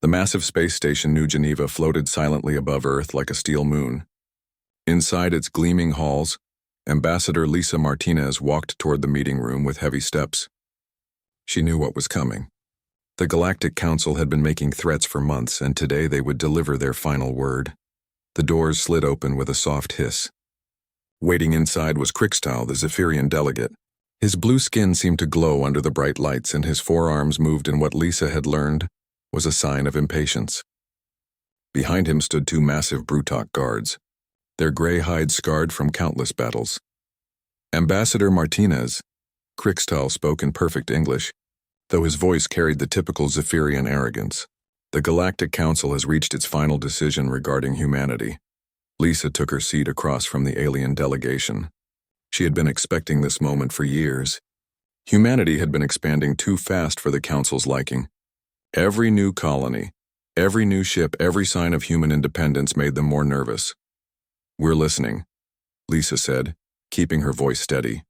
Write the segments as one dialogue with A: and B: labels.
A: The massive space station New Geneva floated silently above Earth like a steel moon. Inside its gleaming halls, Ambassador Lisa Martinez walked toward the meeting room with heavy steps. She knew what was coming. The Galactic Council had been making threats for months, and today they would deliver their final word. The doors slid open with a soft hiss. Waiting inside was Crixtal, the Zephyrian delegate. His blue skin seemed to glow under the bright lights, and his forearms moved in what Lisa had learned was a sign of impatience. Behind him stood two massive Brutok guards, their gray hides scarred from countless battles. Ambassador Martinez, Crixtal spoke in perfect English, though his voice carried the typical Zephyrian arrogance. The Galactic Council has reached its final decision regarding humanity. Lisa took her seat across from the alien delegation. She had been expecting this moment for years. Humanity had been expanding too fast for the Council's liking. Every new colony, every new ship, every sign of human independence made them more nervous. "We're listening," Lisa said, keeping her voice steady.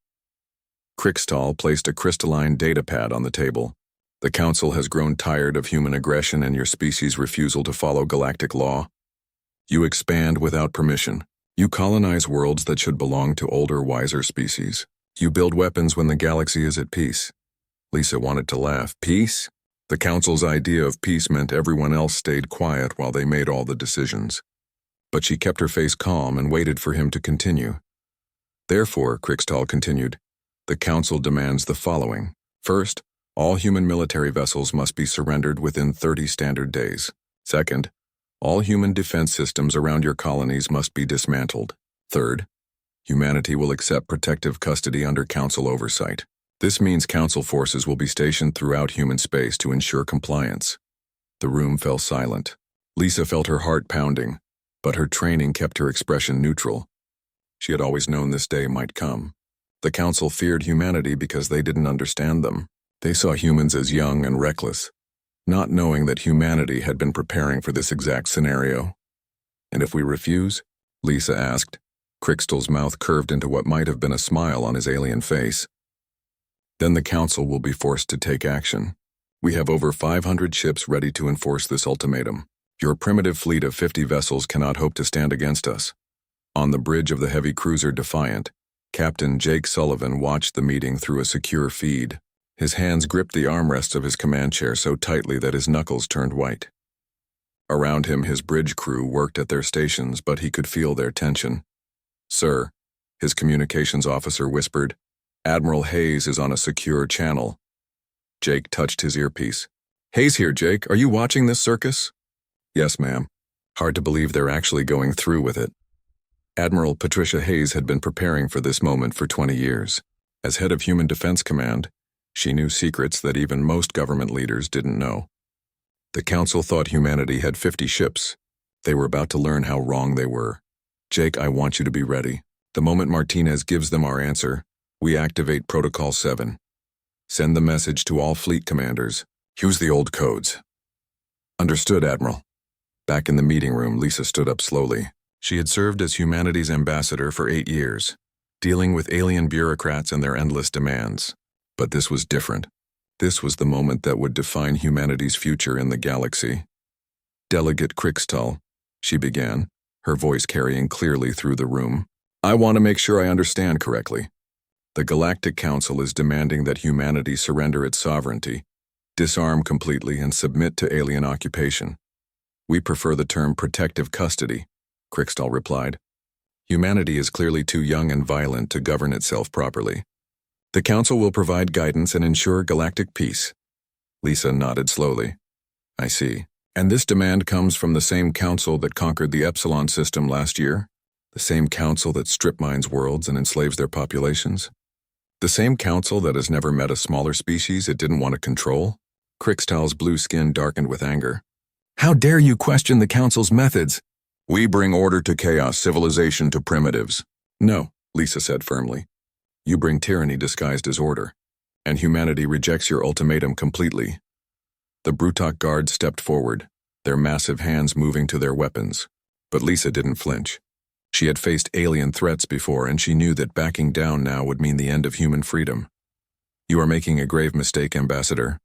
A: Crixtal placed a crystalline data pad on the table. "The Council has grown tired of human aggression and your species' refusal to follow galactic law. You expand without permission. You colonize worlds that should belong to older, wiser species. You build weapons when the galaxy is at peace." Lisa wanted to laugh. Peace? The Council's idea of peace meant everyone else stayed quiet while they made all the decisions. But she kept her face calm and waited for him to continue. "Therefore," Crixtal continued, "the Council demands the following. First, all human military vessels must be surrendered within 30 standard days. Second, all human defense systems around your colonies must be dismantled. Third, humanity will accept protective custody under Council oversight. This means Council forces will be stationed throughout human space to ensure compliance." The room fell silent. Lisa felt her heart pounding, but her training kept her expression neutral. She had always known this day might come. The Council feared humanity because they didn't understand them. They saw humans as young and reckless, not knowing that humanity had been preparing for this exact scenario. "And if we refuse?" Lisa asked. Crixtal's mouth curved into what might have been a smile on his alien face. "Then the Council will be forced to take action. We have over 500 ships ready to enforce this ultimatum. Your primitive fleet of 50 vessels cannot hope to stand against us." On the bridge of the heavy cruiser Defiant, Captain Jake Sullivan watched the meeting through a secure feed. His hands gripped the armrests of his command chair so tightly that his knuckles turned white. Around him, his bridge crew worked at their stations, but he could feel their tension. "Sir," his communications officer whispered, "Admiral Hayes is on a secure channel." Jake touched his earpiece. "Hayes here, Jake. Are you watching this circus?" "Yes, ma'am." Hard to believe they're actually going through with it. Admiral Patricia Hayes had been preparing for this moment for 20 years. As head of Human Defense Command, she knew secrets that even most government leaders didn't know. The Council thought humanity had 50 ships. They were about to learn how wrong they were. "Jake, I want you to be ready. The moment Martinez gives them our answer, we activate Protocol 7. Send the message to all fleet commanders. Use the old codes." "Understood, Admiral." Back in the meeting room, Lisa stood up slowly. She had served as humanity's ambassador for 8 years, dealing with alien bureaucrats and their endless demands. But this was different. This was the moment that would define humanity's future in the galaxy. "Delegate Crixtal," she began, her voice carrying clearly through the room, "I want to make sure I understand correctly. The Galactic Council is demanding that humanity surrender its sovereignty, disarm completely, and submit to alien occupation. We prefer the term protective custody," Crixtal replied. "Humanity is clearly too young and violent to govern itself properly. The Council will provide guidance and ensure galactic peace." Lisa nodded slowly. "I see. And this demand comes from the same Council that conquered the Epsilon system last year? The same Council that strip mines worlds and enslaves their populations? The same Council that has never met a smaller species it didn't want to control?" Crixtal's blue skin darkened with anger. "How dare you question the Council's methods?" "We bring order to chaos, civilization to primitives." "No," Lisa said firmly. "You bring tyranny disguised as order, and humanity rejects your ultimatum completely." The Brutok guards stepped forward, their massive hands moving to their weapons. But Lisa didn't flinch. She had faced alien threats before, and she knew that backing down now would mean the end of human freedom. "You are making a grave mistake, Ambassador,"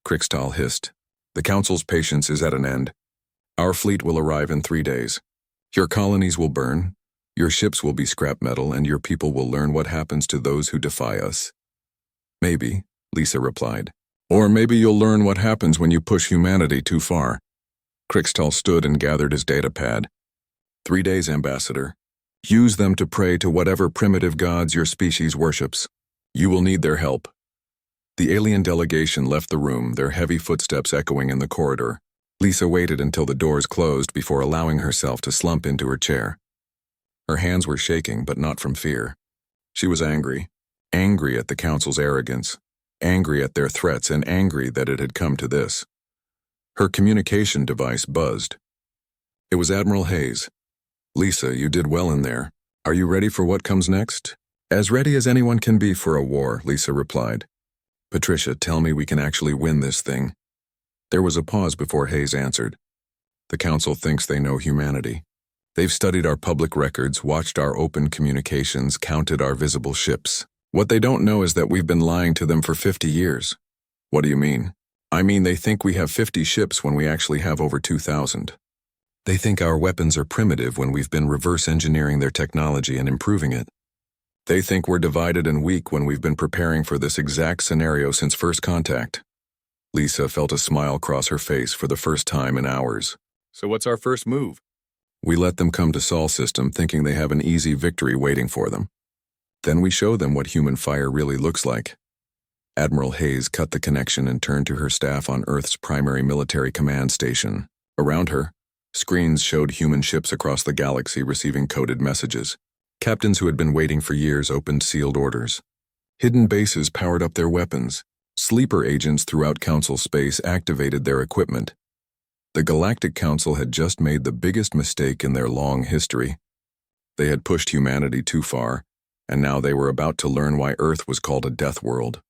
A: Crixtal hissed. The Council's patience is at an end. Our fleet will arrive in 3 days. Your colonies will burn, your ships will be scrap metal, and your people will learn what happens to those who defy us. Maybe, Lisa replied. Or maybe you'll learn what happens when you push humanity too far. Crixtal stood and gathered his datapad. 3 days, Ambassador. Use them to pray to whatever primitive gods your species worships. You will need their help. The alien delegation left the room, their heavy footsteps echoing in the corridor. Lisa waited until the doors closed before allowing herself to slump into her chair. Her hands were shaking, but not from fear. She was angry. Angry at the Council's arrogance, angry at their threats, and angry that it had come to this. Her communication device buzzed. It was Admiral Hayes. Lisa, you did well in there. Are you ready for what comes next? As ready as anyone can be for a war, Lisa replied. Patricia, tell me we can actually win this thing. There was a pause before Hayes answered. The Council thinks they know humanity. They've studied our public records, watched our open communications, counted our visible ships. What they don't know is that we've been lying to them for 50 years. What do you mean? I mean they think we have 50 ships when we actually have over 2,000. They think our weapons are primitive when we've been reverse engineering their technology and improving it. They think we're divided and weak when we've been preparing for this exact scenario since first contact. Lisa felt a smile cross her face for the first time in hours. So what's our first move? We let them come to Sol System thinking they have an easy victory waiting for them. Then we show them what human fire really looks like. Admiral Hayes cut the connection and turned to her staff on Earth's primary military command station. Around her, screens showed human ships across the galaxy receiving coded messages. Captains who had been waiting for years opened sealed orders. Hidden bases powered up their weapons. Sleeper agents throughout Council space activated their equipment. The Galactic Council had just made the biggest mistake in their long history. They had pushed humanity too far, and now they were about to learn why Earth was called a death world.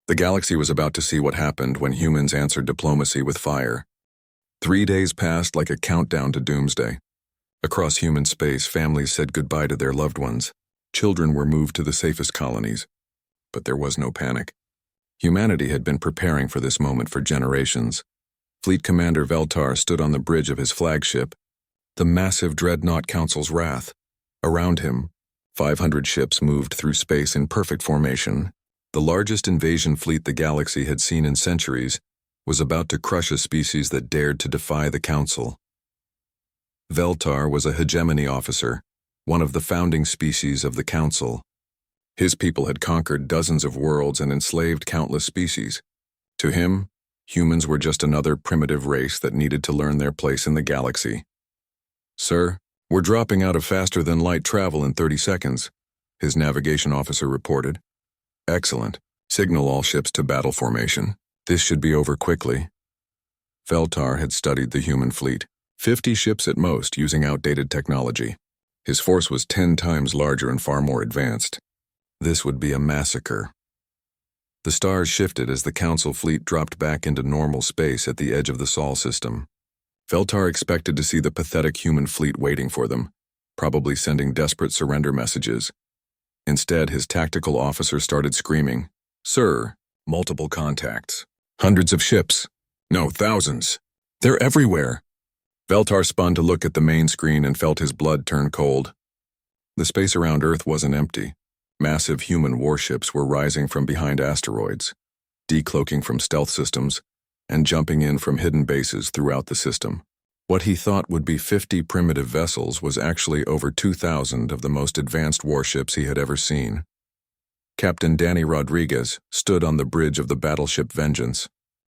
A: The galaxy was about to see what happened when humans answered diplomacy with fire. 3 days passed like a countdown to doomsday. Across human space, families said goodbye to their loved ones. Children were moved to the safest colonies. But there was no panic. Humanity had been preparing for this moment for generations. Fleet Commander Veltar stood on the bridge of his flagship, the massive dreadnought Council's Wrath. Around him, 500 ships moved through space in perfect formation. The largest invasion fleet the galaxy had seen in centuries was about to crush a species that dared to defy the Council. Veltar was a hegemony officer, one of the founding species of the Council. His people had conquered dozens of worlds and enslaved countless species. To him, humans were just another primitive race that needed to learn their place in the galaxy. Sir, we're dropping out of faster-than-light travel in 30 seconds, his navigation officer reported. Excellent. Signal all ships to battle formation. This should be over quickly. Veltar had studied the human fleet. 50 ships at most using outdated technology. His force was 10 times larger and far more advanced. This would be a massacre. The stars shifted as the Council fleet dropped back into normal space at the edge of the Sol system. Veltar expected to see the pathetic human fleet waiting for them, probably sending desperate surrender messages. Instead, his tactical officer started screaming, "Sir, multiple contacts. Hundreds of ships. No, thousands. They're everywhere." Veltar spun to look at the main screen and felt his blood turn cold. The space around Earth wasn't empty. Massive human warships were rising from behind asteroids, decloaking from stealth systems, and jumping in from hidden bases throughout the system. What he thought would be 50 primitive vessels was actually over 2,000 of the most advanced warships he had ever seen. Captain Danny Rodriguez stood on the bridge of the battleship Vengeance,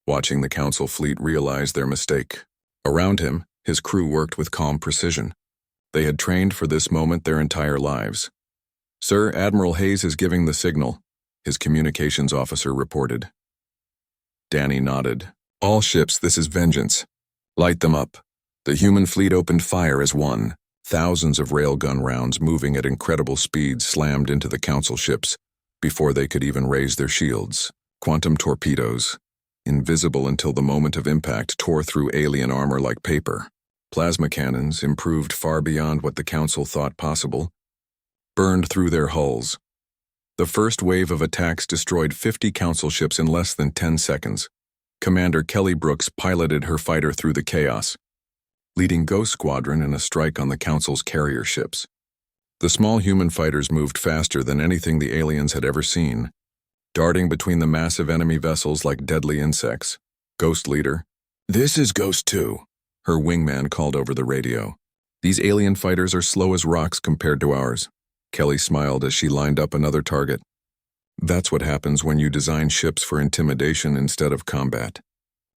A: watching the Council fleet realize their mistake. Around him, his crew worked with calm precision. They had trained for this moment their entire lives. "Sir, Admiral Hayes is giving the signal," his communications officer reported. Danny nodded. "All ships, this is Vengeance. Light them up." The human fleet opened fire as one. Thousands of railgun rounds moving at incredible speeds slammed into the Council ships before they could even raise their shields. Quantum torpedoes, invisible until the moment of impact, tore through alien armor like paper. Plasma cannons, improved far beyond what the Council thought possible, burned through their hulls. The first wave of attacks destroyed 50 Council ships in less than 10 seconds. Commander Kelly Brooks piloted her fighter through the chaos, leading Ghost Squadron in a strike on the Council's carrier ships. The small human fighters moved faster than anything the aliens had ever seen, darting between the massive enemy vessels like deadly insects. Ghost Leader, "This is Ghost 2, her wingman called over the radio. "These alien fighters are slow as rocks compared to ours." Kelly smiled as she lined up another target. "That's what happens when you design ships for intimidation instead of combat."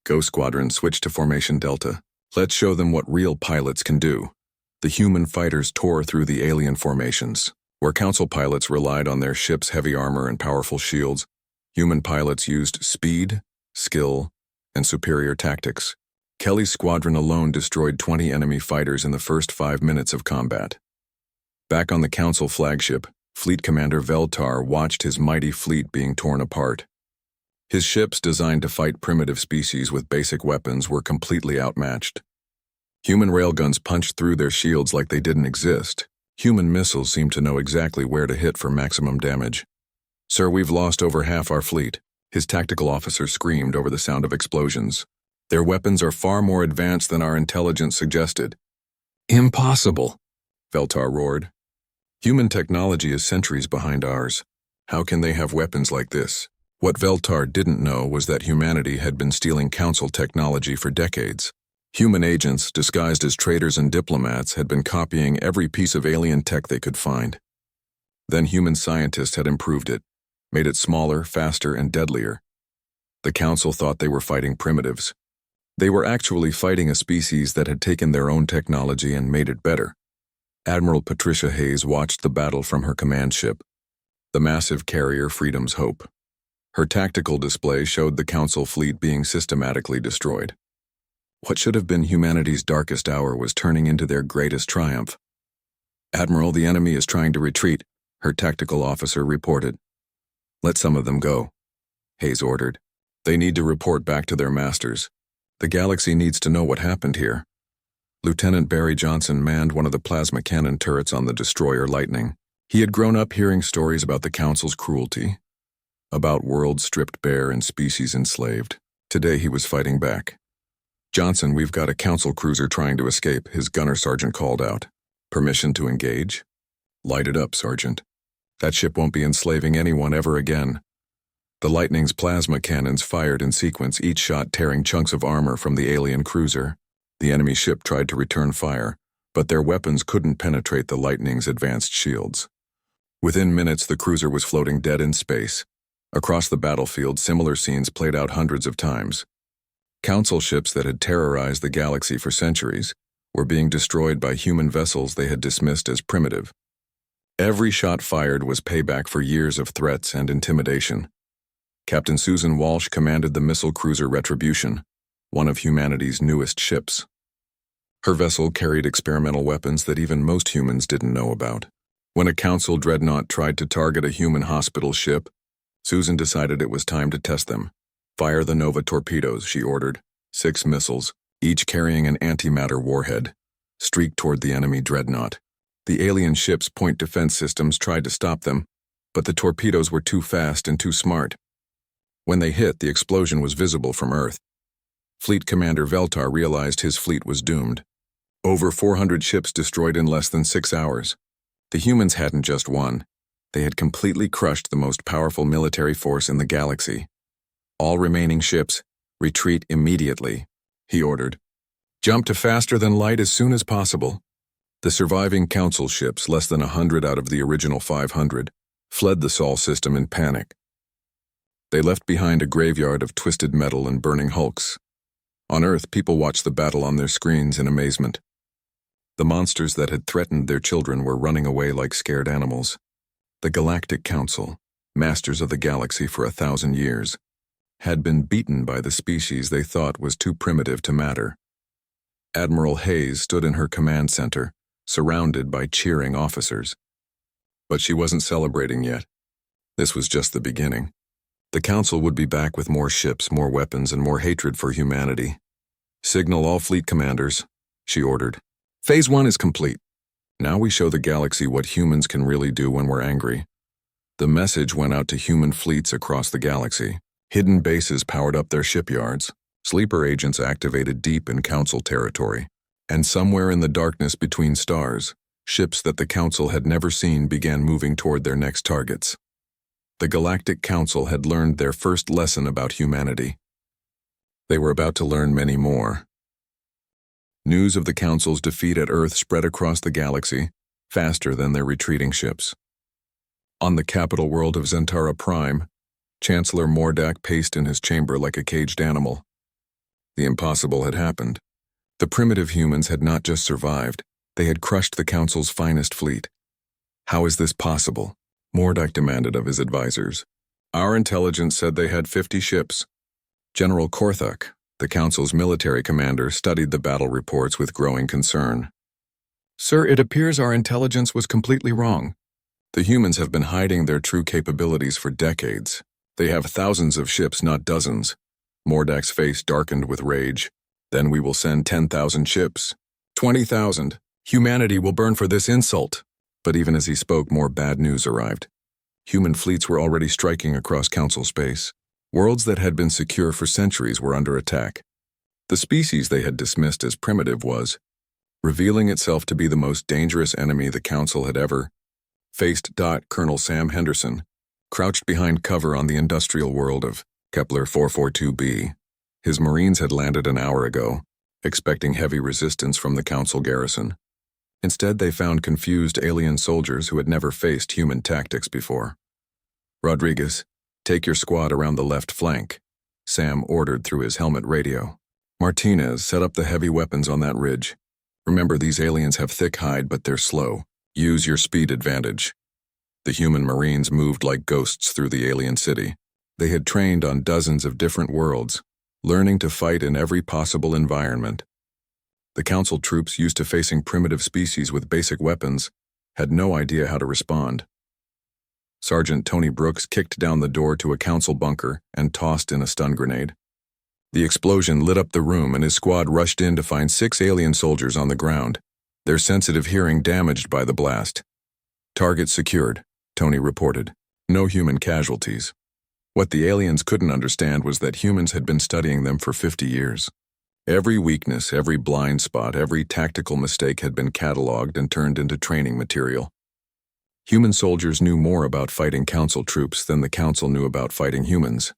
A: Ghost Squadron switched to Formation Delta. "Let's show them what real pilots can do." The human fighters tore through the alien formations. Where Council pilots relied on their ship's heavy armor and powerful shields, human pilots used speed, skill, and superior tactics. Kelly's squadron alone destroyed 20 enemy fighters in the first 5 minutes of combat. Back on the Council flagship, Fleet Commander Veltar watched his mighty fleet being torn apart. His ships, designed to fight primitive species with basic weapons, were completely outmatched. Human railguns punched through their shields like they didn't exist. Human missiles seemed to know exactly where to hit for maximum damage. "Sir, we've lost over half our fleet," his tactical officer screamed over the sound of explosions. "Their weapons are far more advanced than our intelligence suggested." "Impossible," Veltar roared. "Human technology is centuries behind ours. How can they have weapons like this?" What Veltar didn't know was that humanity had been stealing Council technology for decades. Human agents, disguised as traders and diplomats, had been copying every piece of alien tech they could find. Then human scientists had improved it, made it smaller, faster, and deadlier. The Council thought they were fighting primitives. They were actually fighting a species that had taken their own technology and made it better. Admiral Patricia Hayes watched the battle from her command ship, the massive carrier Freedom's Hope. Her tactical display showed the Council fleet being systematically destroyed. What should have been humanity's darkest hour was turning into their greatest triumph. "Admiral, the enemy is trying to retreat," her tactical officer reported. "Let some of them go," Hayes ordered. "They need to report back to their masters. The galaxy needs to know what happened here." Lieutenant Barry Johnson manned one of the plasma cannon turrets on the destroyer Lightning. He had grown up hearing stories about the Council's cruelty, about worlds stripped bare and species enslaved. Today he was fighting back. "Johnson, we've got a Council cruiser trying to escape," his gunner sergeant called out. "Permission to engage?" "Light it up, Sergeant. That ship won't be enslaving anyone ever again." The Lightning's plasma cannons fired in sequence, each shot tearing chunks of armor from the alien cruiser. The enemy ship tried to return fire, but their weapons couldn't penetrate the Lightning's advanced shields. Within minutes, the cruiser was floating dead in space. Across the battlefield, similar scenes played out hundreds of times. Council ships that had terrorized the galaxy for centuries were being destroyed by human vessels they had dismissed as primitive. Every shot fired was payback for years of threats and intimidation. Captain Susan Walsh commanded the missile cruiser Retribution, one of humanity's newest ships. Her vessel carried experimental weapons that even most humans didn't know about. When a Council dreadnought tried to target a human hospital ship, Susan decided it was time to test them. "Fire the Nova torpedoes," she ordered. 6 missiles, each carrying an antimatter warhead, streaked toward the enemy dreadnought. The alien ship's point defense systems tried to stop them, but the torpedoes were too fast and too smart. When they hit, the explosion was visible from Earth. Fleet Commander Veltar realized his fleet was doomed. Over 400 ships destroyed in less than 6 hours. The humans hadn't just won. They had completely crushed the most powerful military force in the galaxy. "All remaining ships, retreat immediately," he ordered. "Jump to faster than light as soon as possible." The surviving Council ships, less than 100 out of the original 500, fled the Sol system in panic. They left behind a graveyard of twisted metal and burning hulks. On Earth, people watched the battle on their screens in amazement. The monsters that had threatened their children were running away like scared animals. The Galactic Council, masters of the galaxy for 1,000 years, had been beaten by the species they thought was too primitive to matter. Admiral Hayes stood in her command center, surrounded by cheering officers. But she wasn't celebrating yet. This was just the beginning. The Council would be back with more ships, more weapons, and more hatred for humanity. "Signal all fleet commanders," she ordered. "Phase 1 is complete. Now we show the galaxy what humans can really do when we're angry." The message went out to human fleets across the galaxy. Hidden bases powered up their shipyards. Sleeper agents activated deep in Council territory. And somewhere in the darkness between stars, ships that the Council had never seen began moving toward their next targets. The Galactic Council had learned their first lesson about humanity. They were about to learn many more. News of the Council's defeat at Earth spread across the galaxy, faster than their retreating ships. On the capital world of Zentara Prime, Chancellor Mordak paced in his chamber like a caged animal. The impossible had happened. The primitive humans had not just survived, they had crushed the Council's finest fleet. How is this possible? Mordak demanded of his advisors. Our intelligence said they had 50 ships. General Korthuk, the Council's military commander, studied the battle reports with growing concern. Sir, it appears our intelligence was completely wrong. The humans have been hiding their true capabilities for decades. They have thousands of ships, not dozens. Mordak's face darkened with rage. Then we will send 10,000 ships. 20,000. Humanity will burn for this insult. But even as he spoke, more bad news arrived. Human fleets were already striking across Council space. Worlds that had been secure for centuries were under attack. The species they had dismissed as primitive was revealing itself to be the most dangerous enemy the Council had ever faced. Colonel Sam Henderson crouched behind cover on the industrial world of Kepler 442b. His Marines had landed an hour ago, expecting heavy resistance from the Council garrison. Instead, they found confused alien soldiers who had never faced human tactics before. Rodriguez, take your squad around the left flank, Sam ordered through his helmet radio. Martinez, set up the heavy weapons on that ridge. Remember, these aliens have thick hide, but they're slow. Use your speed advantage. The human Marines moved like ghosts through the alien city. They had trained on dozens of different worlds, learning to fight in every possible environment. The Council troops, used to facing primitive species with basic weapons, had no idea how to respond. Sergeant Tony Brooks kicked down the door to a Council bunker and tossed in a stun grenade. The explosion lit up the room and his squad rushed in to find 6 alien soldiers on the ground, their sensitive hearing damaged by the blast. Target secured, Tony reported. No human casualties. What the aliens couldn't understand was that humans had been studying them for 50 years. Every weakness, every blind spot, every tactical mistake had been cataloged and turned into training material. Human soldiers knew more about fighting Council troops than the Council knew about fighting humans.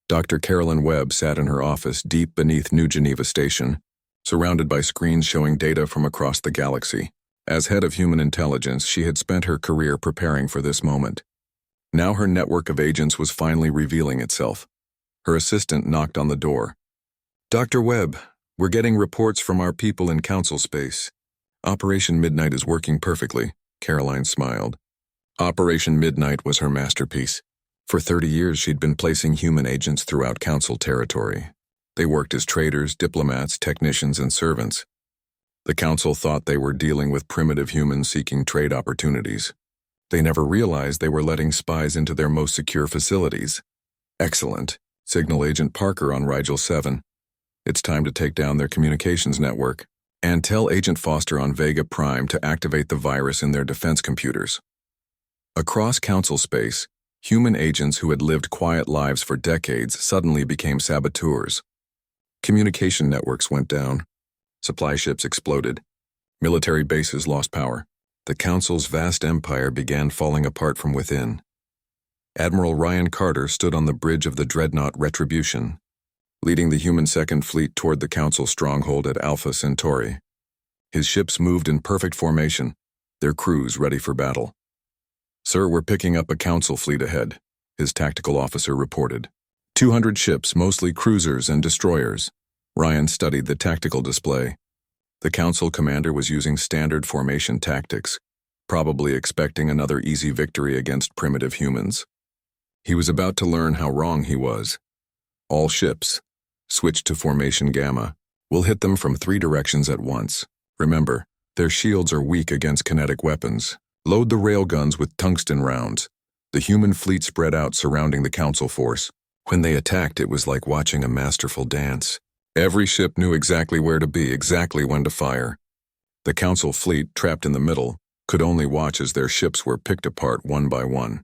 A: Dr. Carolyn Webb sat in her office deep beneath New Geneva Station, surrounded by screens showing data from across the galaxy. As head of human intelligence, she had spent her career preparing for this moment. Now her network of agents was finally revealing itself. Her assistant knocked on the door. Dr. Webb, we're getting reports from our people in Council space. Operation Midnight is working perfectly, Caroline smiled. Operation Midnight was her masterpiece. For 30 years, she'd been placing human agents throughout Council territory. They worked as traders, diplomats, technicians, and servants. The Council thought they were dealing with primitive humans seeking trade opportunities. They never realized they were letting spies into their most secure facilities. Excellent. Signal Agent Parker on Rigel 7. It's time to take down their communications network. And tell Agent Foster on Vega Prime to activate the virus in their defense computers. Across Council space, human agents who had lived quiet lives for decades suddenly became saboteurs. Communication networks went down. Supply ships exploded. Military bases lost power. The Council's vast empire began falling apart from within. Admiral Ryan Carter stood on the bridge of the dreadnought Retribution, leading the human Second Fleet toward the Council stronghold at Alpha Centauri. His ships moved in perfect formation, their crews ready for battle. Sir, we're picking up a Council fleet ahead, his tactical officer reported. 200 ships, mostly cruisers and destroyers. Ryan studied the tactical display. The Council commander was using standard formation tactics, probably expecting another easy victory against primitive humans. He was about to learn how wrong he was. All ships, switch to formation Gamma. We'll hit them from 3 directions at once. Remember, their shields are weak against kinetic weapons. Load the railguns with tungsten rounds. The human fleet spread out surrounding the Council force. When they attacked, it was like watching a masterful dance. Every ship knew exactly where to be, exactly when to fire. The Council fleet, trapped in the middle, could only watch as their ships were picked apart one by one.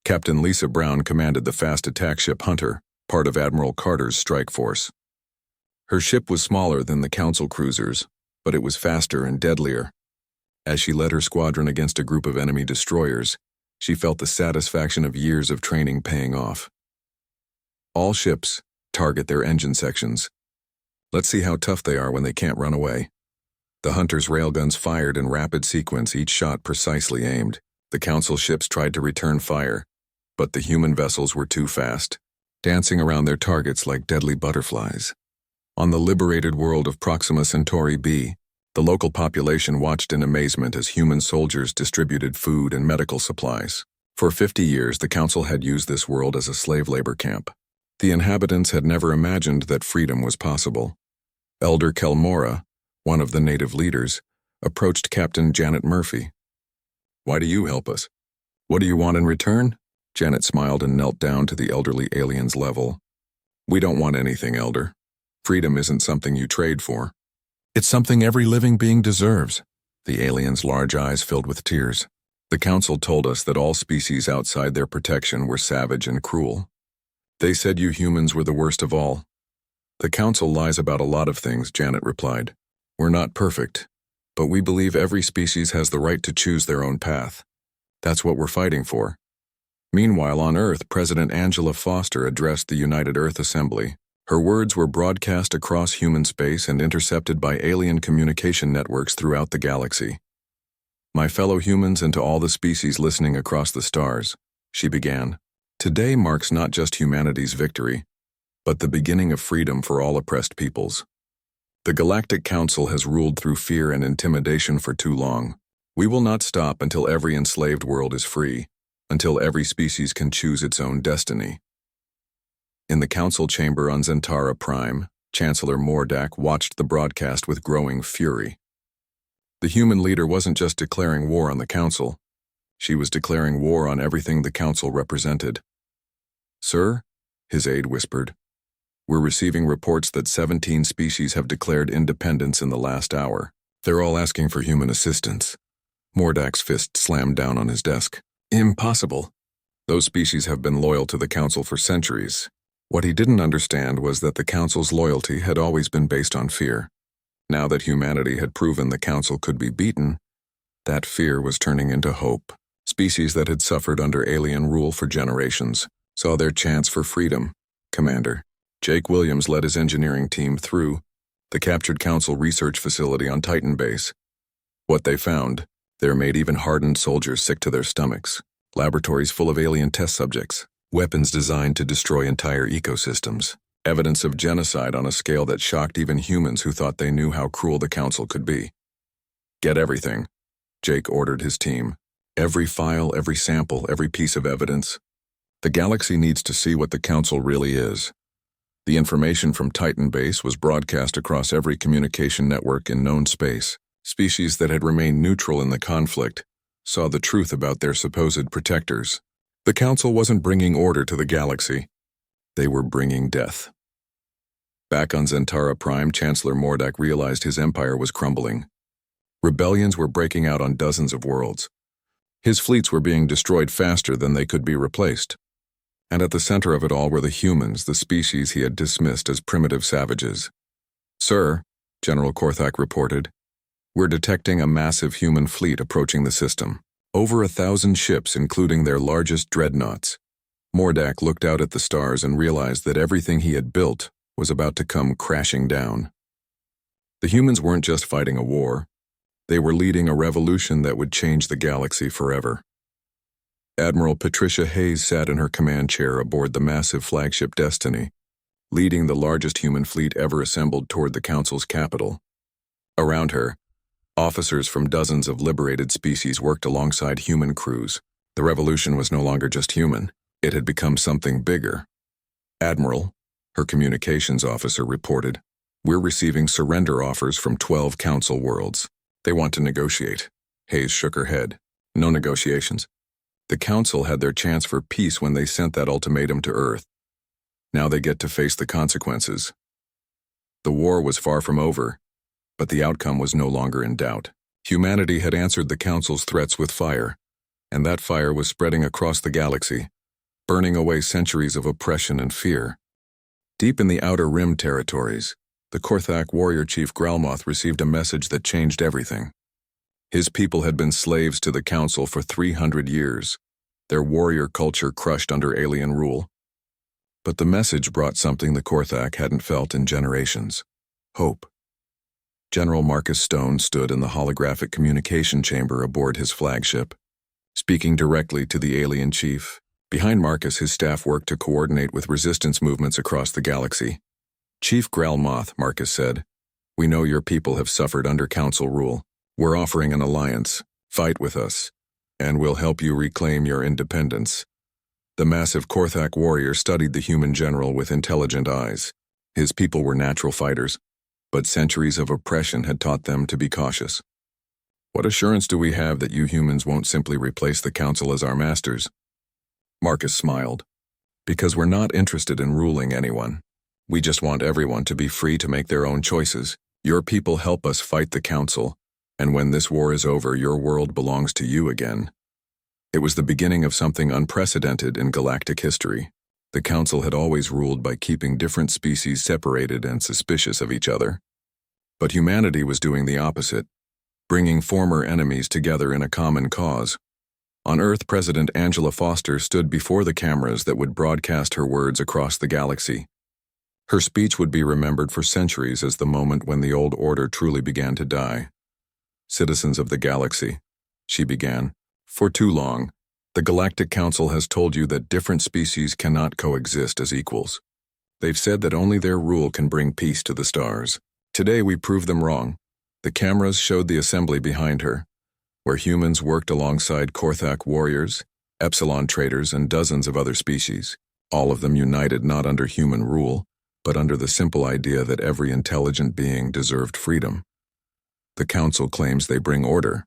A: Captain Lisa Brown commanded the fast attack ship Hunter, part of Admiral Carter's strike force. Her ship was smaller than the Council cruisers, but it was faster and deadlier. As she led her squadron against a group of enemy destroyers, she felt the satisfaction of years of training paying off. All ships target their engine sections. Let's see how tough they are when they can't run away. The Hunter's railguns fired in rapid sequence, each shot precisely aimed. The Council ships tried to return fire, but the human vessels were too fast, dancing around their targets like deadly butterflies. On the liberated world of Proxima Centauri B, the local population watched in amazement as human soldiers distributed food and medical supplies. For 50 years, the Council had used this world as a slave labor camp. The inhabitants had never imagined that freedom was possible. Elder Kelmora, one of the native leaders, approached Captain Janet Murphy. "Why do you help us? What do you want in return?" Janet smiled and knelt down to the elderly alien's level. "We don't want anything, Elder. Freedom isn't something you trade for. It's something every living being deserves." The alien's large eyes filled with tears. "The Council told us that all species outside their protection were savage and cruel. They said you humans were the worst of all." "The Council lies about a lot of things," Janet replied. "We're not perfect, but we believe every species has the right to choose their own path. That's what we're fighting for." Meanwhile, on Earth, President Angela Foster addressed the United Earth Assembly. Her words were broadcast across human space and intercepted by alien communication networks throughout the galaxy. "My fellow humans and to all the species listening across the stars," she began. "Today marks not just humanity's victory, but the beginning of freedom for all oppressed peoples. The Galactic Council has ruled through fear and intimidation for too long. We will not stop until every enslaved world is free, until every species can choose its own destiny." In the Council chamber on Zentara Prime, Chancellor Mordak watched the broadcast with growing fury. The human leader wasn't just declaring war on the Council. She was declaring war on everything the Council represented. "Sir," his aide whispered, "we're receiving reports that 17 species have declared independence in the last hour. They're all asking for human assistance." Mordak's fist slammed down on his desk. "Impossible. Those species have been loyal to the Council for centuries." What he didn't understand was that the Council's loyalty had always been based on fear. Now that humanity had proven the Council could be beaten, that fear was turning into hope. Species that had suffered under alien rule for generations saw their chance for freedom. Commander Jake Williams led his engineering team through the captured Council research facility on Titan Base. What they found there made even hardened soldiers sick to their stomachs. Laboratories full of alien test subjects, weapons designed to destroy entire ecosystems, evidence of genocide on a scale that shocked even humans who thought they knew how cruel the Council could be. "Get everything," Jake ordered his team. "Every file, every sample, every piece of evidence. The galaxy needs to see what the Council really is." The information from Titan Base was broadcast across every communication network in known space. Species that had remained neutral in the conflict saw the truth about their supposed protectors. The Council wasn't bringing order to the galaxy. They were bringing death. Back on Zentara Prime, Chancellor Mordak realized his empire was crumbling. Rebellions were breaking out on dozens of worlds. His fleets were being destroyed faster than they could be replaced. And at the center of it all were the humans, the species he had dismissed as primitive savages. "Sir," General Korthak reported, "we're detecting a massive human fleet approaching the system. Over 1,000 ships, including their largest dreadnoughts." Mordak looked out at the stars and realized that everything he had built was about to come crashing down. The humans weren't just fighting a war. They were leading a revolution that would change the galaxy forever. Admiral Patricia Hayes sat in her command chair aboard the massive flagship Destiny, leading the largest human fleet ever assembled toward the Council's capital. Around her, officers from dozens of liberated species worked alongside human crews. The revolution was no longer just human. It had become something bigger. "Admiral," her communications officer reported, "we're receiving surrender offers from 12 Council worlds. They want to negotiate." Hayes shook her head. "No negotiations. The Council had their chance for peace when they sent that ultimatum to Earth. Now they get to face the consequences." The war was far from over, but the outcome was no longer in doubt. Humanity had answered the Council's threats with fire, and that fire was spreading across the galaxy. burning away centuries of oppression and fear. Deep in the Outer Rim territories, the Korthak warrior chief Gralmoth received a message that changed everything. His people had been slaves to the Council for 300 years, their warrior culture crushed under alien rule. But the message brought something the Korthak hadn't felt in generations: hope. General Marcus Stone stood in the holographic communication chamber aboard his flagship, speaking directly to the alien chief. Behind Marcus, his staff worked to coordinate with resistance movements across the galaxy. "Chief Gralmoth," Marcus said, "we know your people have suffered under Council rule. We're offering an alliance. Fight with us, and we'll help you reclaim your independence." The massive Korthak warrior studied the human general with intelligent eyes. His people were natural fighters, but centuries of oppression had taught them to be cautious. "What assurance do we have that you humans won't simply replace the Council as our masters?" Marcus smiled. "Because we're not interested in ruling anyone. We just want everyone to be free to make their own choices. Your people help us fight the Council, and when this war is over, your world belongs to you again." It was the beginning of something unprecedented in galactic history. The Council had always ruled by keeping different species separated and suspicious of each other. But humanity was doing the opposite, bringing former enemies together in a common cause. On Earth, President Angela Foster stood before the cameras that would broadcast her words across the galaxy. Her speech would be remembered for centuries as the moment when the old order truly began to die. "Citizens of the galaxy," she began, "for too long, the Galactic Council has told you that different species cannot coexist as equals. They've said that only their rule can bring peace to the stars. Today we prove them wrong." The cameras showed the assembly behind her, where humans worked alongside Korthak warriors, Epsilon traders, and dozens of other species, all of them united not under human rule, but under the simple idea that every intelligent being deserved freedom. "The Council claims they bring order,"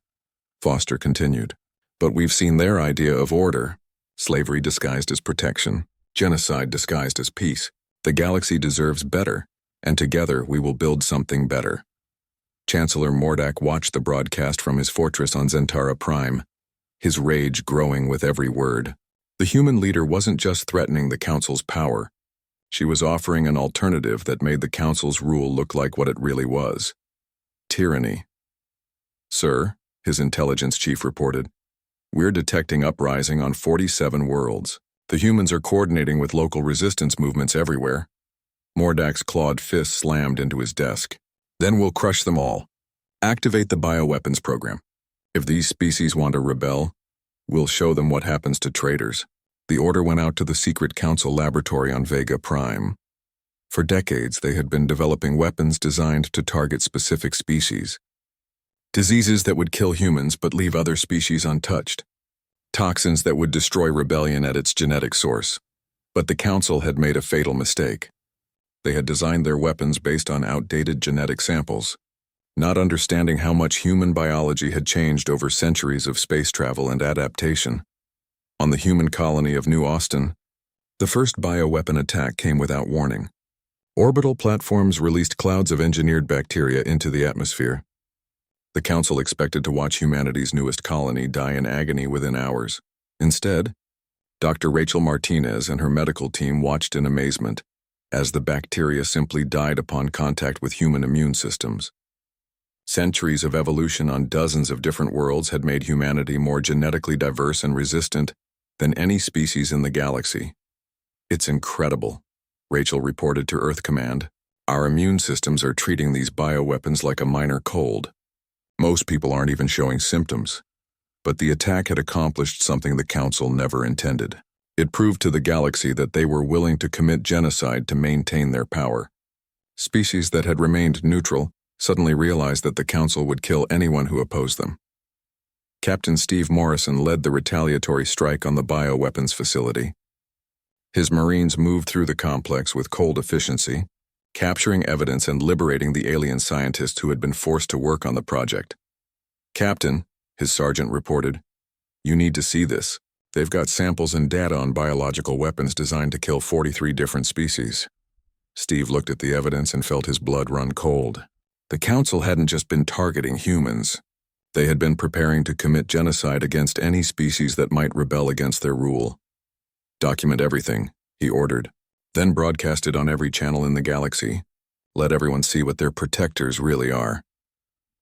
A: Foster continued. "But we've seen their idea of order: slavery disguised as protection, genocide disguised as peace. The galaxy deserves better, and together we will build something better." Chancellor Mordak watched the broadcast from his fortress on Zentara Prime, his rage growing with every word. The human leader wasn't just threatening the Council's power. She was offering an alternative that made the Council's rule look like what it really was: tyranny. "Sir," his intelligence chief reported, "we're detecting uprising on 47 worlds. The humans are coordinating with local resistance movements everywhere." Mordak's clawed fist slammed into his desk. "Then we'll crush them all. Activate the bioweapons program. If these species want to rebel, we'll show them what happens to traitors." The order went out to the secret Council laboratory on Vega Prime. For decades, they had been developing weapons designed to target specific species. Diseases that would kill humans but leave other species untouched. Toxins that would destroy rebellion at its genetic source. But the Council had made a fatal mistake. They had designed their weapons based on outdated genetic samples, not understanding how much human biology had changed over centuries of space travel and adaptation. On the human colony of New Austin, the first bioweapon attack came without warning. Orbital platforms released clouds of engineered bacteria into the atmosphere. The Council expected to watch humanity's newest colony die in agony within hours. Instead, Dr. Rachel Martinez and her medical team watched in amazement as the bacteria simply died upon contact with human immune systems. Centuries of evolution on dozens of different worlds had made humanity more genetically diverse and resistant than any species in the galaxy. "It's incredible," Rachel reported to Earth Command. "Our immune systems are treating these bioweapons like a minor cold. Most people aren't even showing symptoms." But the attack had accomplished something the Council never intended. It proved to the galaxy that they were willing to commit genocide to maintain their power. Species that had remained neutral suddenly realized that the Council would kill anyone who opposed them. Captain Steve Morrison led the retaliatory strike on the bioweapons facility. His Marines moved through the complex with cold efficiency, capturing evidence and liberating the alien scientists who had been forced to work on the project. "Captain," his sergeant reported, "you need to see this. They've got samples and data on biological weapons designed to kill 43 different species." Steve looked at the evidence and felt his blood run cold. The Council hadn't just been targeting humans. They had been preparing to commit genocide against any species that might rebel against their rule. Document everything, he ordered. Then broadcast it on every channel in the galaxy. Let everyone see what their protectors really are.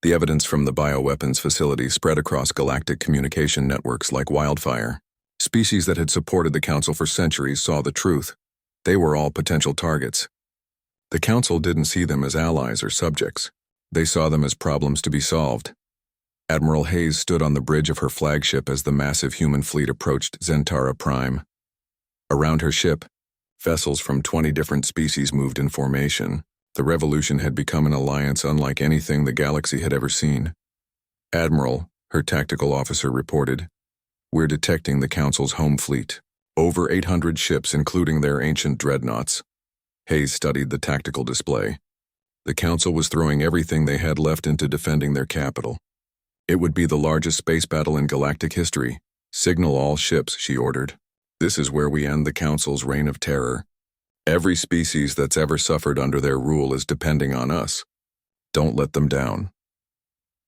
A: The evidence from the bioweapons facility spread across galactic communication networks like wildfire. Species that had supported the Council for centuries saw the truth. They were all potential targets. The Council didn't see them as allies or subjects. They saw them as problems to be solved. Admiral Hayes stood on the bridge of her flagship as the massive human fleet approached Zentara Prime. Around her ship, vessels from 20 different species moved in formation. The revolution had become an alliance unlike anything the galaxy had ever seen. Admiral, her tactical officer reported, "We're detecting the Council's home fleet. Over 800 ships, including their ancient dreadnoughts." Hayes studied the tactical display. The Council was throwing everything they had left into defending their capital. It would be the largest space battle in galactic history. "Signal all ships," she ordered. "This is where we end the Council's reign of terror. Every species that's ever suffered under their rule is depending on us. Don't let them down."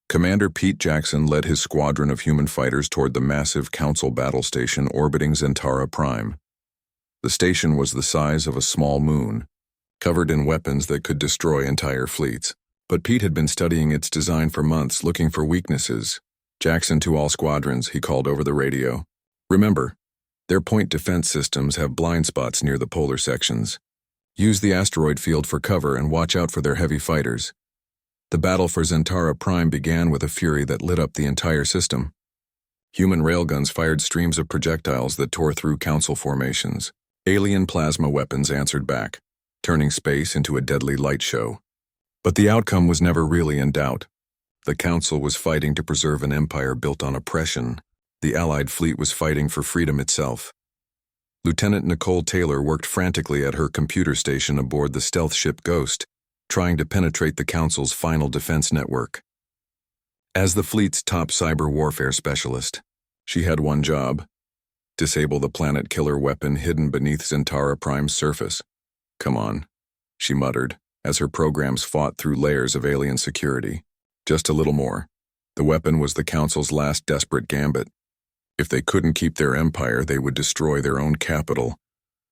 A: Commander Pete Jackson led his squadron of human fighters toward the massive Council battle station orbiting Zentara Prime. The station was the size of a small moon, covered in weapons that could destroy entire fleets. But Pete had been studying its design for months, looking for weaknesses. "Jackson to all squadrons," he called over the radio. "Remember, their point defense systems have blind spots near the polar sections. Use the asteroid field for cover and watch out for their heavy fighters." The battle for Zentara Prime began with a fury that lit up the entire system. Human railguns fired streams of projectiles that tore through Council formations. Alien plasma weapons answered back, turning space into a deadly light show. But the outcome was never really in doubt. The Council was fighting to preserve an empire built on oppression. The Allied fleet was fighting for freedom itself. Lieutenant Nicole Taylor worked frantically at her computer station aboard the stealth ship Ghost, trying to penetrate the Council's final defense network. As the fleet's top cyber warfare specialist, she had one job: disable the planet killer weapon hidden beneath Zentara Prime's surface. "Come on," she muttered, as her programs fought through layers of alien security. Just a little more. The weapon was the Council's last desperate gambit. If they couldn't keep their empire, they would destroy their own capital,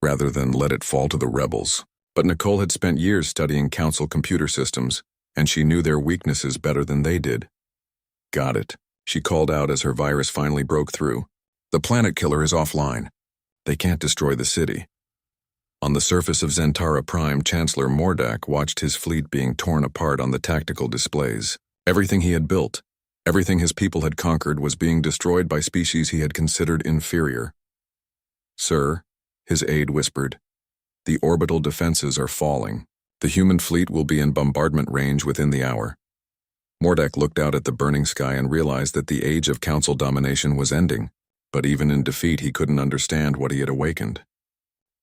A: rather than let it fall to the rebels. But Nicole had spent years studying Council computer systems, and she knew their weaknesses better than they did. "Got it," she called out as her virus finally broke through. "The planet killer is offline. They can't destroy the city." On the surface of Zentara Prime, Chancellor Mordak watched his fleet being torn apart on the tactical displays. Everything he had built, everything his people had conquered, was being destroyed by species he had considered inferior. "Sir," his aide whispered, "the orbital defenses are falling. The human fleet will be in bombardment range within the hour." Mordak looked out at the burning sky and realized that the age of Council domination was ending, but even in defeat he couldn't understand what he had awakened.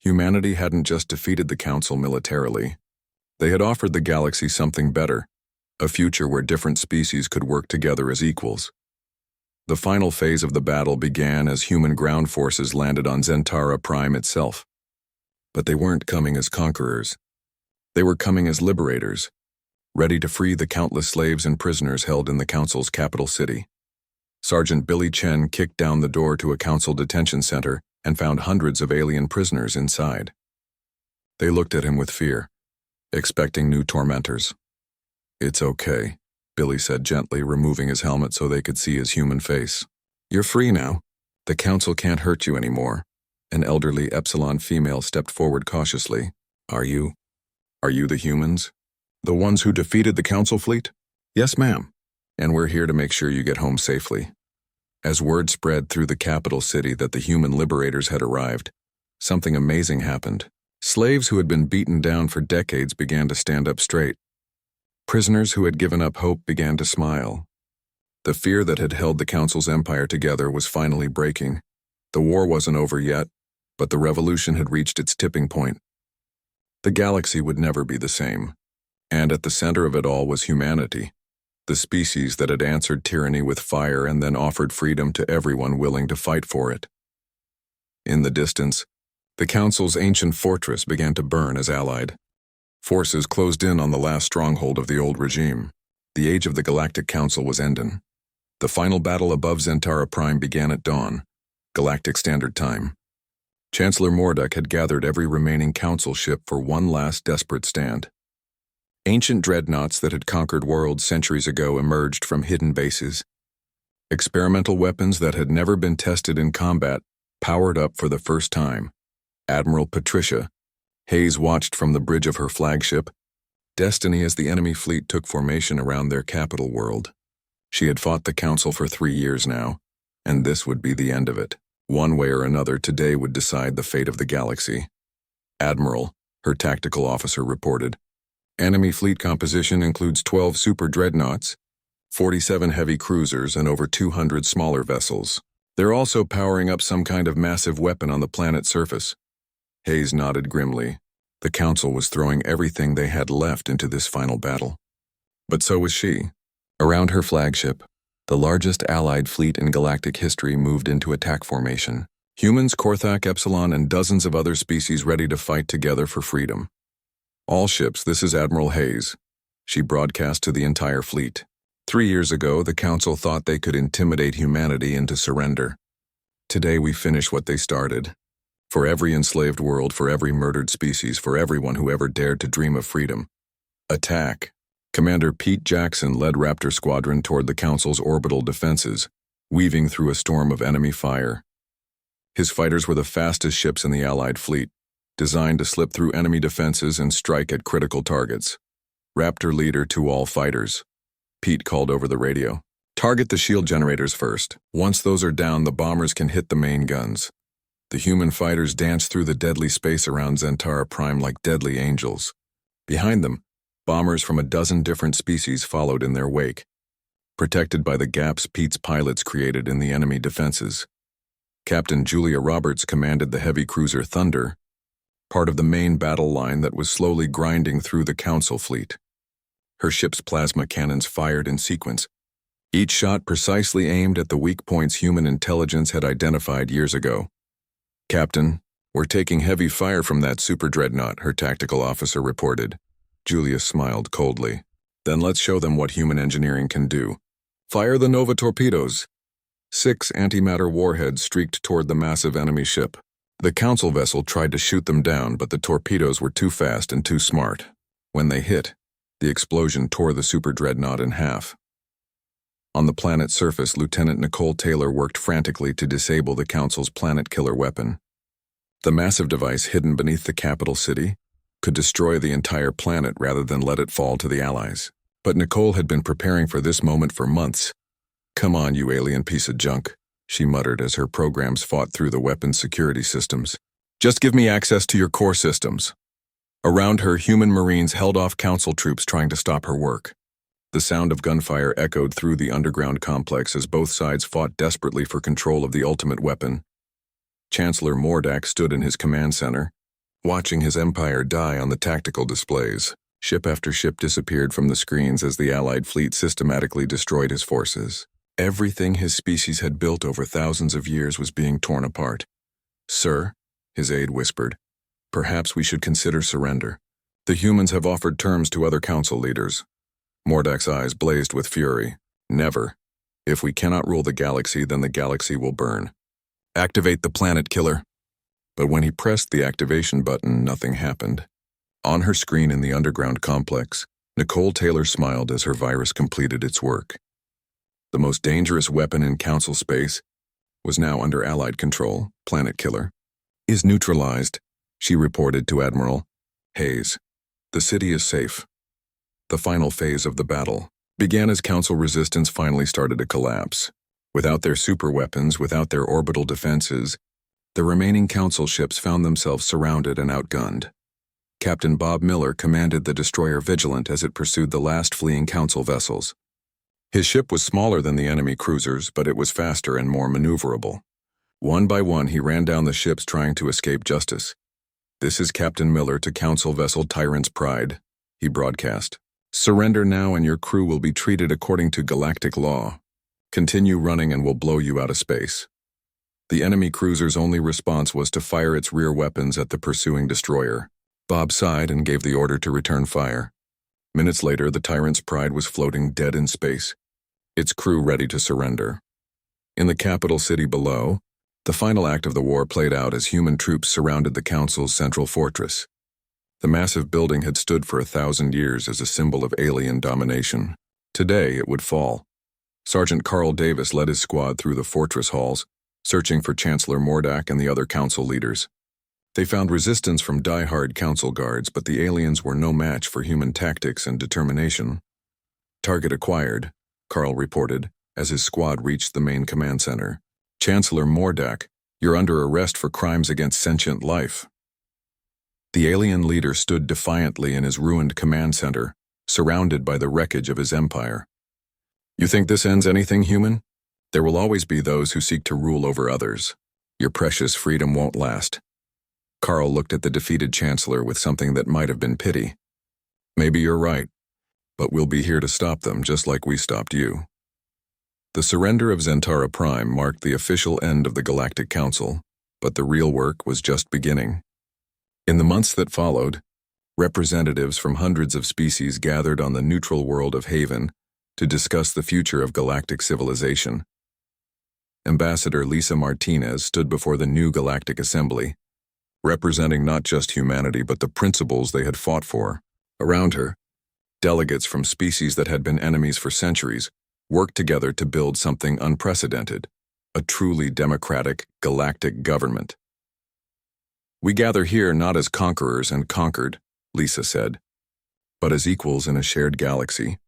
A: Humanity hadn't just defeated the Council militarily. They had offered the galaxy something better, a future where different species could work together as equals. The final phase of the battle began as human ground forces landed on Zentara Prime itself. But they weren't coming as conquerors. They were coming as liberators, ready to free the countless slaves and prisoners held in the Council's capital city. Sergeant Billy Chen kicked down the door to a Council detention center and found hundreds of alien prisoners inside. They looked at him with fear, expecting new tormentors. "It's okay," Billy said gently, removing his helmet so they could see his human face. "You're free now. The Council can't hurt you anymore." An elderly Epsilon female stepped forward cautiously. Are you the humans? The ones who defeated the Council fleet?" "Yes, ma'am. And we're here to make sure you get home safely." As word spread through the capital city that the human liberators had arrived, something amazing happened. Slaves who had been beaten down for decades began to stand up straight. Prisoners who had given up hope began to smile. The fear that had held the Council's empire together was finally breaking. The war wasn't over yet, but the revolution had reached its tipping point. The galaxy would never be the same. And at the center of it all was humanity, the species that had answered tyranny with fire and then offered freedom to everyone willing to fight for it. In the distance, the Council's ancient fortress began to burn as Allied forces closed in on the last stronghold of the old regime. The age of the Galactic Council was ending. The final battle above Zentara Prime began at dawn, Galactic Standard Time. Chancellor Mordek had gathered every remaining council ship for one last desperate stand. Ancient dreadnoughts that had conquered worlds centuries ago emerged from hidden bases. Experimental weapons that had never been tested in combat powered up for the first time. Admiral Patricia Hayes watched from the bridge of her flagship, Destiny, as the enemy fleet took formation around their capital world. She had fought the Council for 3 years now, and this would be the end of it. One way or another, today would decide the fate of the galaxy. Admiral, her tactical officer reported. Enemy fleet composition includes 12 super dreadnoughts, 47 heavy cruisers, and over 200 smaller vessels. They're also powering up some kind of massive weapon on the planet's surface. Hayes nodded grimly. The Council was throwing everything they had left into this final battle. But so was she. Around her flagship, the largest Allied fleet in galactic history moved into attack formation. Humans, Korthak, Epsilon, and dozens of other species ready to fight together for freedom. All ships, this is Admiral Hayes. She broadcast to the entire fleet. 3 years ago, the Council thought they could intimidate humanity into surrender. Today we finish what they started. For every enslaved world, for every murdered species, for everyone who ever dared to dream of freedom. Attack. Commander Pete Jackson led Raptor Squadron toward the Council's orbital defenses, weaving through a storm of enemy fire. His fighters were the fastest ships in the Allied fleet, designed to slip through enemy defenses and strike at critical targets. Raptor leader to all fighters. Pete called over the radio. Target the shield generators first. Once those are down, the bombers can hit the main guns. The human fighters danced through the deadly space around Zentara Prime like deadly angels. Behind them, bombers from a dozen different species followed in their wake, protected by the gaps Pete's pilots created in the enemy defenses. Captain Julia Roberts commanded the heavy cruiser Thunder, part of the main battle line that was slowly grinding through the Council fleet. Her ship's plasma cannons fired in sequence, each shot precisely aimed at the weak points human intelligence had identified years ago. Captain, we're taking heavy fire from that super dreadnought, her tactical officer reported. Julia smiled coldly. Then let's show them what human engineering can do. Fire the Nova torpedoes. 6 antimatter warheads streaked toward the massive enemy ship. The Council vessel tried to shoot them down, but the torpedoes were too fast and too smart. When they hit, the explosion tore the super dreadnought in half. On the planet's surface, Lieutenant Nicole Taylor worked frantically to disable the Council's planet killer weapon. The massive device hidden beneath the capital city could destroy the entire planet rather than let it fall to the Allies. But Nicole had been preparing for this moment for months. Come on, you alien piece of junk, she muttered as her programs fought through the weapons security systems. Just give me access to your core systems. Around her, human Marines held off Council troops trying to stop her work. The sound of gunfire echoed through the underground complex as both sides fought desperately for control of the ultimate weapon. Chancellor Mordak stood in his command center, watching his empire die on the tactical displays. Ship after ship disappeared from the screens as the Allied fleet systematically destroyed his forces. Everything his species had built over thousands of years was being torn apart. Sir, his aide whispered, perhaps we should consider surrender. The humans have offered terms to other council leaders. Mordak's eyes blazed with fury. Never. If we cannot rule the galaxy, then the galaxy will burn. Activate the planet killer. But when he pressed the activation button, nothing happened. On her screen in the underground complex, Nicole Taylor smiled as her virus completed its work. The most dangerous weapon in Council space was now under Allied control. Planet killer is neutralized, she reported to Admiral Hayes. The city is safe. The final phase of the battle began as Council resistance finally started to collapse. Without their superweapons, without their orbital defenses, the remaining Council ships found themselves surrounded and outgunned. Captain Bob Miller commanded the destroyer Vigilant as it pursued the last fleeing Council vessels. His ship was smaller than the enemy cruisers, but it was faster and more maneuverable. One by one, he ran down the ships trying to escape justice. This is Captain Miller to Council vessel Tyrant's Pride, he broadcast. Surrender now and your crew will be treated according to galactic law. Continue running and we'll blow you out of space. The enemy cruiser's only response was to fire its rear weapons at the pursuing destroyer. Bob sighed and gave the order to return fire. Minutes later, the Tyrant's Pride was floating dead in space, its crew ready to surrender. In the capital city below, The final act of the war played out as human troops surrounded the Council's central fortress. The massive building had stood for 1,000 years as a symbol of alien domination. Today, it would fall. Sergeant Carl Davis led his squad through the fortress halls, searching for Chancellor Mordak and the other council leaders. They found resistance from die-hard council guards, but the aliens were no match for human tactics and determination. "Target acquired," Carl reported, as his squad reached the main command center. "Chancellor Mordak, you're under arrest for crimes against sentient life." The alien leader stood defiantly in his ruined command center, surrounded by the wreckage of his empire. "You think this ends anything, human? There will always be those who seek to rule over others. Your precious freedom won't last." Carl looked at the defeated Chancellor with something that might have been pity. "Maybe you're right, but we'll be here to stop them just like we stopped you." The surrender of Zentara Prime marked the official end of the Galactic Council, but the real work was just beginning. In the months that followed, representatives from hundreds of species gathered on the neutral world of Haven to discuss the future of galactic civilization. Ambassador Lisa Martinez stood before the new Galactic Assembly, representing not just humanity but the principles they had fought for. Around her, delegates from species that had been enemies for centuries worked together to build something unprecedented, a truly democratic galactic government. "We gather here not as conquerors and conquered," Lisa said, "but as equals in a shared galaxy.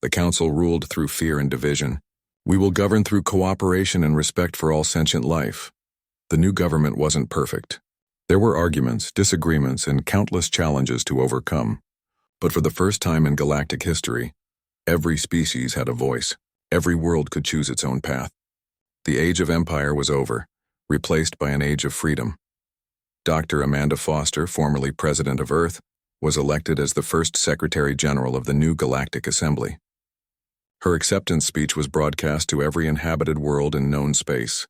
A: The Council ruled through fear and division. We will govern through cooperation and respect for all sentient life." The new government wasn't perfect. There were arguments, disagreements, and countless challenges to overcome. But for the first time in galactic history, every species had a voice. Every world could choose its own path. The age of empire was over, replaced by an age of freedom. Dr. Amanda Foster, formerly president of Earth, was elected as the first Secretary General of the new Galactic Assembly. Her acceptance speech was broadcast to every inhabited world in known space.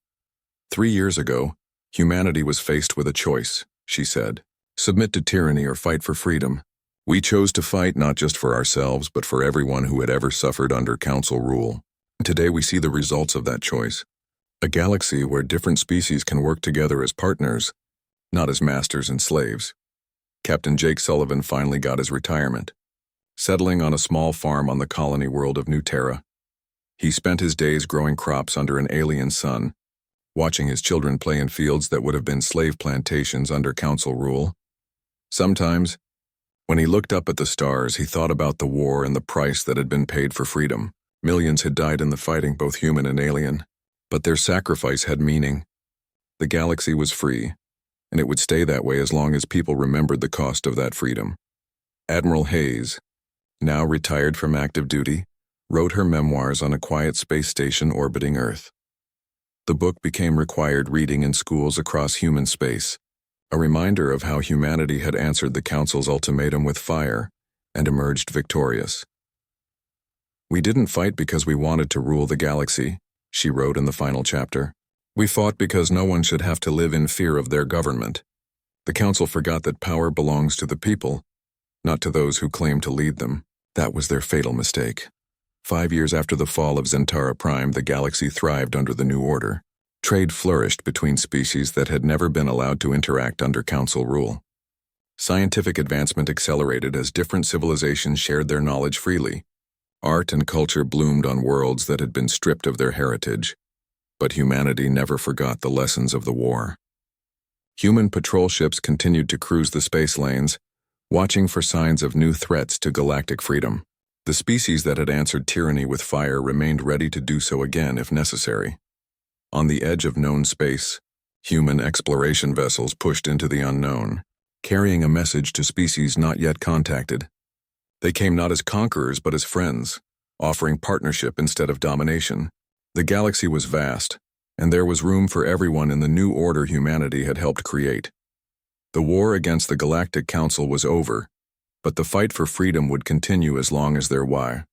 A: 3 years ago, humanity was faced with a choice, she said: submit to tyranny or fight for freedom. We chose to fight not just for ourselves, but for everyone who had ever suffered under Council rule. Today we see the results of that choice. A galaxy where different species can work together as partners, not as masters and slaves. Captain Jake Sullivan finally got his retirement, settling on a small farm on the colony world of New Terra. He spent his days growing crops under an alien sun, watching his children play in fields that would have been slave plantations under Council rule. Sometimes, when he looked up at the stars, he thought about the war and the price that had been paid for freedom. Millions had died in the fighting, both human and alien, but their sacrifice had meaning. The galaxy was free, and it would stay that way as long as people remembered the cost of that freedom. Admiral Hayes, now retired from active duty, wrote her memoirs on a quiet space station orbiting Earth. The book became required reading in schools across human space, a reminder of how humanity had answered the Council's ultimatum with fire and emerged victorious. "We didn't fight because we wanted to rule the galaxy," she wrote in the final chapter. "We fought because no one should have to live in fear of their government. The Council forgot that power belongs to the people, not to those who claim to lead them. That was their fatal mistake." 5 years after the fall of Zentara Prime, the galaxy thrived under the new order. Trade flourished between species that had never been allowed to interact under Council rule. Scientific advancement accelerated as different civilizations shared their knowledge freely. Art and culture bloomed on worlds that had been stripped of their heritage. But humanity never forgot the lessons of the war. Human patrol ships continued to cruise the space lanes, watching for signs of new threats to galactic freedom. The species that had answered tyranny with fire remained ready to do so again if necessary. On the edge of known space, human exploration vessels pushed into the unknown, carrying a message to species not yet contacted. They came not as conquerors but as friends, offering partnership instead of domination. The galaxy was vast, and there was room for everyone in the new order humanity had helped create. The war against the Galactic Council was over, but the fight for freedom would continue as long as there were